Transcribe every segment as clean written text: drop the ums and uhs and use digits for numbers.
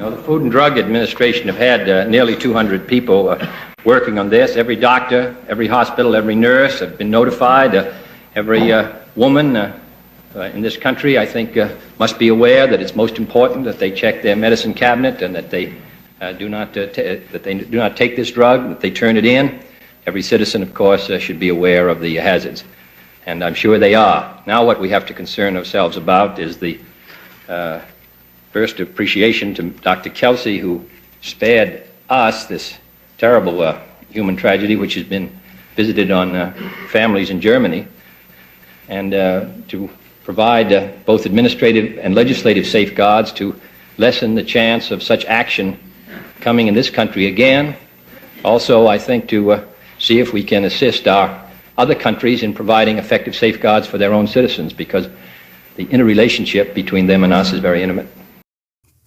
Well, the Food and Drug Administration have had nearly 200 people working on this. Every doctor, every hospital, every nurse have been notified. Every woman in this country, I think, must be aware that it's most important that they check their medicine cabinet and that they do not take this drug, that they turn it in. Every citizen, of course, should be aware of the hazards, and I'm sure they are. Now what we have to concern ourselves about is the first appreciation to Dr. Kelsey, who spared us this terrible human tragedy which has been visited on families in Germany, and to provide both administrative and legislative safeguards to lessen the chance of such action coming in this country again. Also, I think to see if we can assist our other countries in providing effective safeguards for their own citizens, because the interrelationship between them and us is very intimate.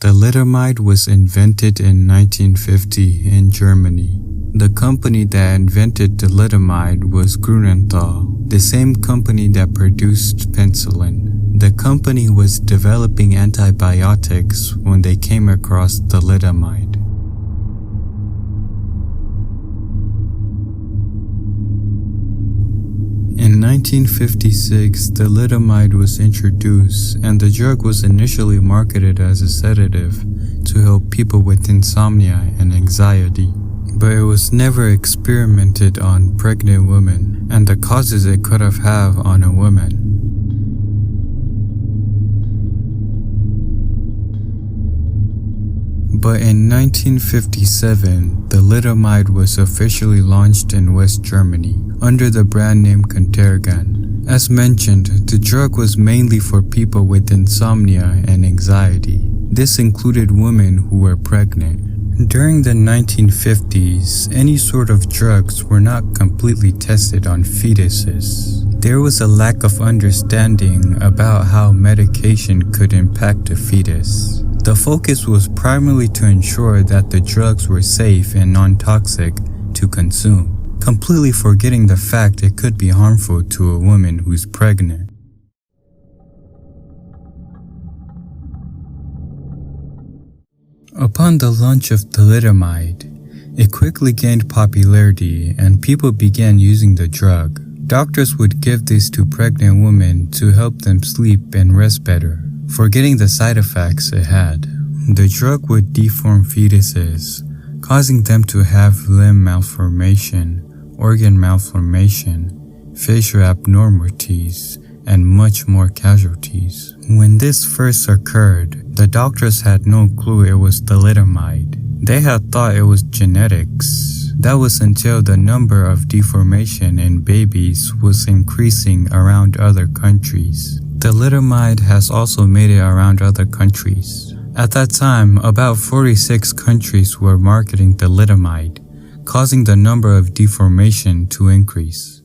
Thalidomide was invented in 1950 in Germany. The company that invented thalidomide was Grunenthal, the same company that produced penicillin. The company was developing antibiotics when they came across thalidomide. In 1956, thalidomide was introduced, and the drug was initially marketed as a sedative to help people with insomnia and anxiety. But it was never experimented on pregnant women and the causes it could have on a woman. But in 1957, thalidomide was officially launched in West Germany under the brand name Contergan. As mentioned, the drug was mainly for people with insomnia and anxiety. This included women who were pregnant. During the 1950s, any sort of drugs were not completely tested on fetuses. There was a lack of understanding about how medication could impact a fetus. The focus was primarily to ensure that the drugs were safe and non-toxic to consume, completely forgetting the fact it could be harmful to a woman who's pregnant. Upon the launch of thalidomide, it quickly gained popularity and people began using the drug. Doctors would give this to pregnant women to help them sleep and rest better, forgetting the side effects it had. The drug would deform fetuses, causing them to have limb malformation, organ malformation, facial abnormalities, and much more casualties. When this first occurred, the doctors had no clue it was thalidomide. They had thought it was genetics. That was until the number of deformation in babies was increasing around other countries. Thalidomide has also made it around other countries. At that time, about 46 countries were marketing thalidomide, causing the number of deformation to increase.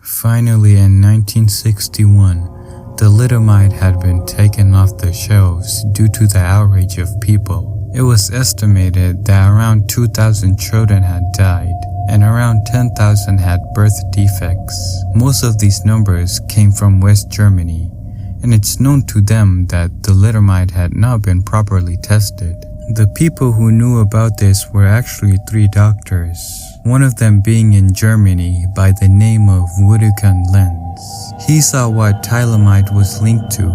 Finally, in 1961, thalidomide had been taken off the shelves due to the outrage of people. It was estimated that around 2,000 children had died, and around 10,000 had birth defects. Most of these numbers came from West Germany, and it's known to them that thalidomide had not been properly tested. The people who knew about this were actually 3 doctors, one of them being in Germany by the name of Wudukan Lenz. He saw what thalidomide was linked to,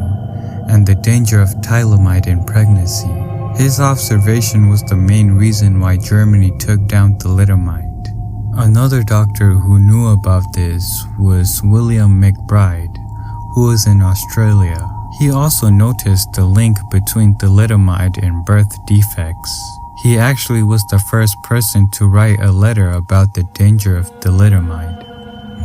and the danger of thalidomide in pregnancy. His observation was the main reason why Germany took down thalidomide. Another doctor who knew about this was William McBride, who was in Australia. He also noticed the link between thalidomide and birth defects. He actually was the first person to write a letter about the danger of thalidomide.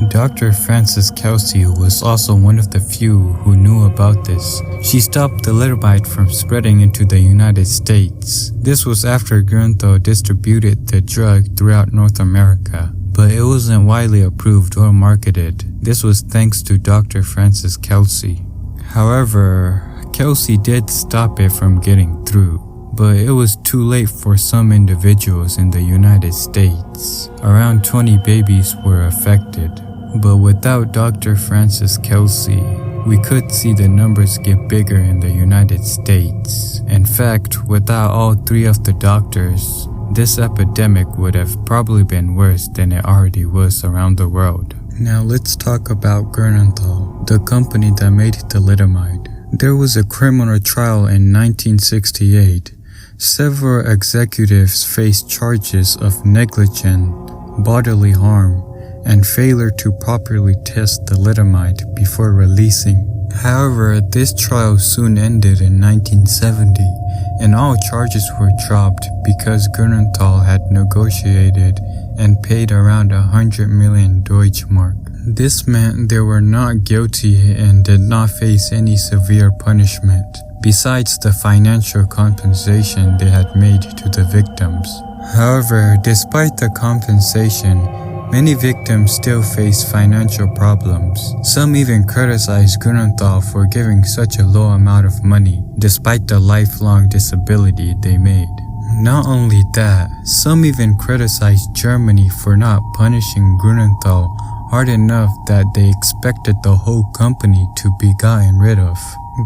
Dr. Frances Kelsey was also one of the few who knew about this. She stopped thalidomide from spreading into the United States. This was after Grunenthal distributed the drug throughout North America, but it wasn't widely approved or marketed. This was thanks to Dr. Frances Kelsey. However, Kelsey did stop it from getting through, but it was too late for some individuals in the United States. Around 20 babies were affected, but without Dr. Frances Kelsey, we could see the numbers get bigger in the United States. In fact, without all three of the doctors, this epidemic would have probably been worse than it already was around the world. Now let's talk about Grunenthal, the company that made thalidomide. There was a criminal trial in 1968. Several executives faced charges of negligent, bodily harm, and failure to properly test thalidomide before releasing. However, this trial soon ended in 1970, and all charges were dropped because Grunenthal had negotiated and paid around 100 million Deutschmark. This meant they were not guilty and did not face any severe punishment, besides the financial compensation they had made to the victims. However, despite the compensation, many victims still face financial problems. Some even criticize Grunenthal for giving such a low amount of money, despite the lifelong disability they made. Not only that, some even criticize Germany for not punishing Grunenthal hard enough that they expected the whole company to be gotten rid of.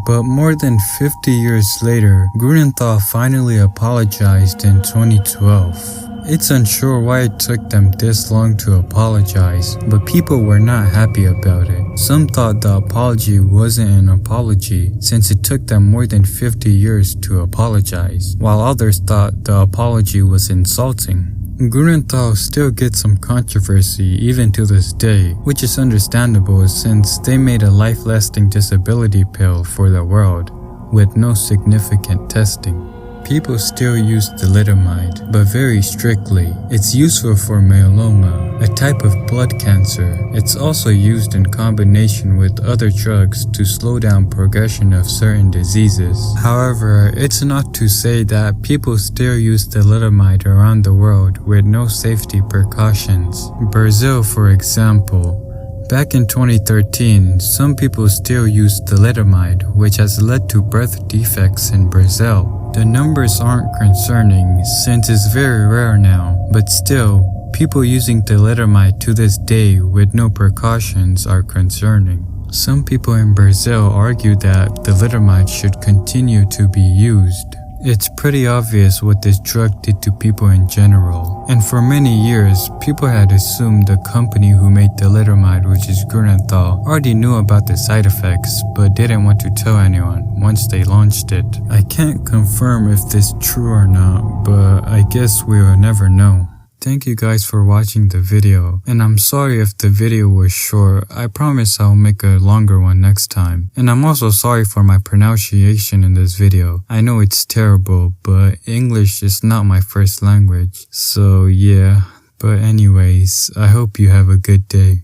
But more than 50 years later, Grunenthal finally apologized in 2012. It's unsure why it took them this long to apologize, but people were not happy about it. Some thought the apology wasn't an apology since it took them more than 50 years to apologize, while others thought the apology was insulting. Grunenthal still gets some controversy even to this day, which is understandable since they made a life-lasting disability pill for the world with no significant testing. People still use thalidomide, but very strictly. It's useful for myeloma, a type of blood cancer. It's also used in combination with other drugs to slow down progression of certain diseases. However, it's not to say that people still use thalidomide around the world with no safety precautions. Brazil, for example. Back in 2013, some people still use thalidomide, which has led to birth defects in Brazil. The numbers aren't concerning since it's very rare now, but still, people using thalidomide to this day with no precautions are concerning. Some people in Brazil argue that thalidomide should continue to be used. It's pretty obvious what this drug did to people in general, and for many years, people had assumed the company who made thalidomide, which is Grunenthal, already knew about the side effects, but didn't want to tell anyone once they launched it. I can't confirm if this is true or not, but I guess we will never know. Thank you guys for watching the video, and I'm sorry if the video was short. I promise I'll make a longer one next time. And I'm also sorry for my pronunciation in this video. I know it's terrible, but English is not my first language. So yeah, but anyways, I hope you have a good day.